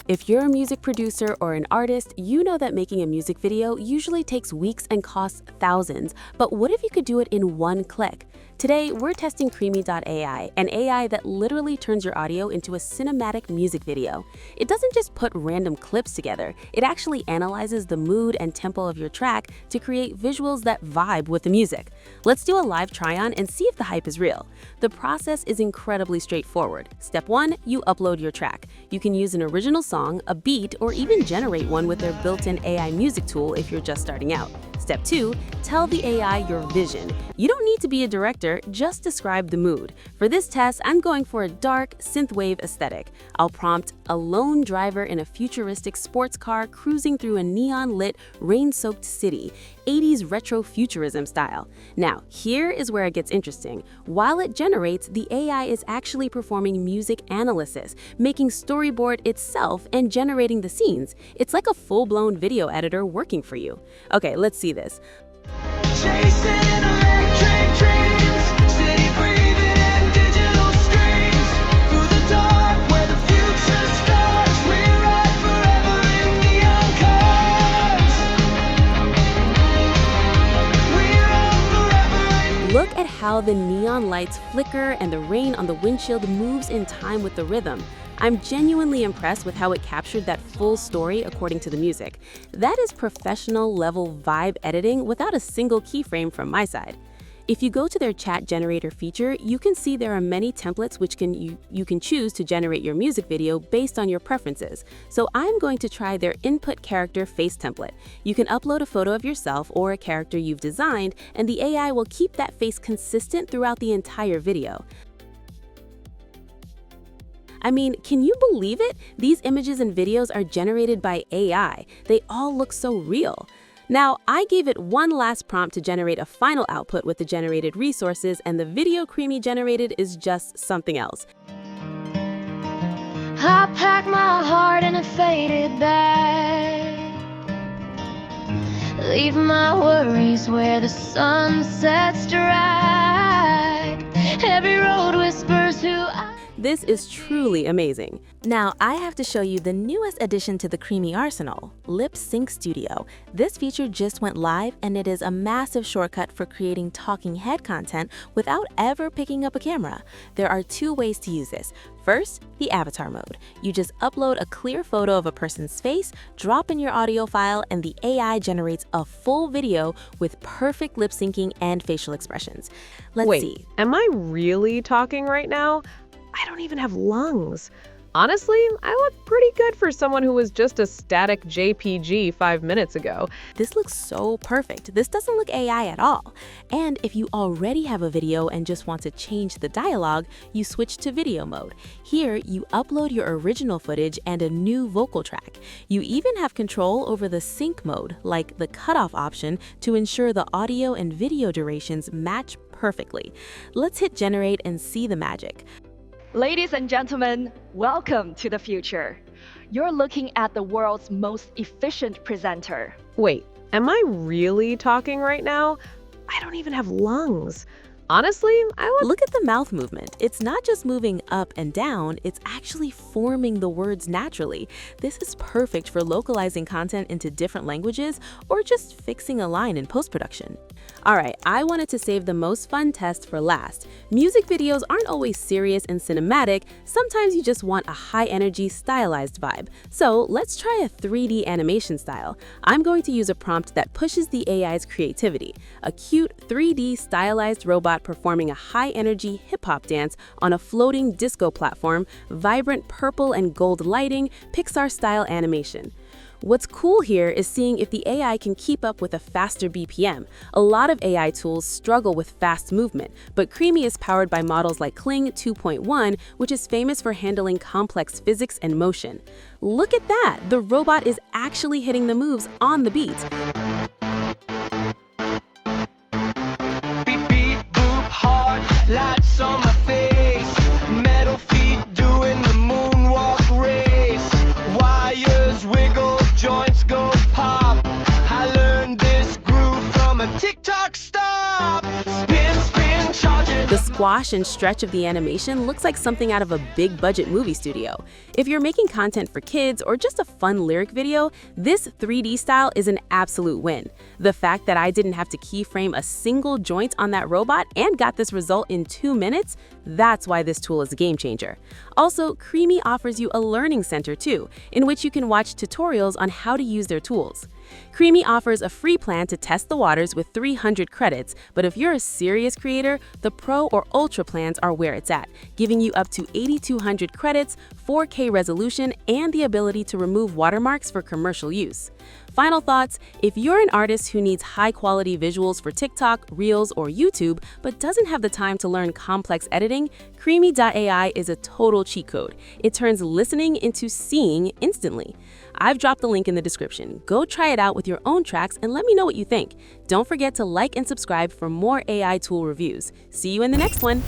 If you're a music producer or an artist, you know that making a music video usually takes weeks and costs thousands. But what if you could do it in one click? Today, we're testing Cremi.ai, an AI that literally turns your audio into a cinematic music video. It doesn't just put random clips together, it actually analyzes the mood and tempo of your track to create visuals that vibe with the music. Let's do a live try-on and see if the hype is real. The process is incredibly straightforward. Step 1, you upload your track. You can use an original song, a beat, or even generate one with their built-in AI music tool if you're just starting out. Step 2, tell the AI your vision. You don't need to be a director, just describe the mood. For this test, I'm going for a dark, synthwave aesthetic. I'll prompt a lone driver in a futuristic sports car cruising through a neon-lit, rain-soaked city, 80s retro futurism style. Now, here is where it gets interesting. While it generates, the AI is actually performing music analysis, making storyboard itself and generating the scenes. It's like a full-blown video editor working for you. Okay, let's see this. Chasing electric dreams, city breathing in digital screens, through the dark where the future starts, we ride forever in neon cars. We ride forever in. Look at how the neon lights flicker and the rain on the windshield moves in time with the rhythm. I'm genuinely impressed with how it captured that full story according to the music. That is professional level vibe editing without a single keyframe from my side. If you go to their chat generator feature, you can see there are many templates which you can choose to generate your music video based on your preferences. So I'm going to try their input character face template. You can upload a photo of yourself or a character you've designed, and the AI will keep that face consistent throughout the entire video. I mean, can you believe it? These images and videos are generated by AI. They all look so real. Now, I gave it one last prompt to generate a final output with the generated resources, and the video Cremi generated is just something else. I pack my heart in a faded bag, leave my worries where the sun sets dry. Every road whispers who I. This is truly amazing. Now, I have to show you the newest addition to the Cremi arsenal, Lipsync Studio. This feature just went live, and it is a massive shortcut for creating talking head content without ever picking up a camera. There are two ways to use this. First, the avatar mode. You just upload a clear photo of a person's face, drop in your audio file, and the AI generates a full video with perfect lip syncing and facial expressions. Let's see. Am I really talking right now? I don't even have lungs. Honestly, I look pretty good for someone who was just a static JPG 5 minutes ago. This looks so perfect. This doesn't look AI at all. And if you already have a video and just want to change the dialogue, you switch to video mode. Here, you upload your original footage and a new vocal track. You even have control over the sync mode, like the cutoff option, to ensure the audio and video durations match perfectly. Let's hit generate and see the magic. Ladies and gentlemen, welcome to the future. You're looking at the world's most efficient presenter. Wait, am I really talking right now? I don't even have lungs. Honestly, Look at the mouth movement. It's not just moving up and down, it's actually forming the words naturally. This is perfect for localizing content into different languages or just fixing a line in post-production. Alright, I wanted to save the most fun test for last. Music videos aren't always serious and cinematic, sometimes you just want a high-energy, stylized vibe. So let's try a 3D animation style. I'm going to use a prompt that pushes the AI's creativity. A cute 3D stylized robot performing a high-energy hip-hop dance on a floating disco platform, vibrant purple and gold lighting, Pixar-style animation. What's cool here is seeing if the AI can keep up with a faster BPM. A lot of AI tools struggle with fast movement, but Cremi is powered by models like Kling 2.1, which is famous for handling complex physics and motion. Look at that! The robot is actually hitting the moves on the beat. Lights on my face, metal feet doing the moonwalk race, wires wiggle, joints go pop. I learned this groove from a TikTok stop. Spin, spin, charging. The squash and stretch of the animation looks like something out of a big-budget movie studio. If you're making content for kids or just a fun lyric video, this 3D style is an absolute win. The fact that I didn't have to keyframe a single joint on that robot and got this result in 2 minutes, that's why this tool is a game changer. Also, Cremi offers you a learning center too, in which you can watch tutorials on how to use their tools. Cremi offers a free plan to test the waters with 300 credits, but if you're a serious creator, the Pro or Ultra plans are where it's at, giving you up to 8,200 credits, 4K resolution, and the ability to remove watermarks for commercial use. Final thoughts: if you're an artist who needs high-quality visuals for TikTok, Reels, or YouTube, but doesn't have the time to learn complex editing, Cremi.ai is a total cheat code. It turns listening into seeing instantly. I've dropped the link in the description. Go try it out with your own tracks and let me know what you think. Don't forget to like and subscribe for more AI tool reviews. See you in the next one.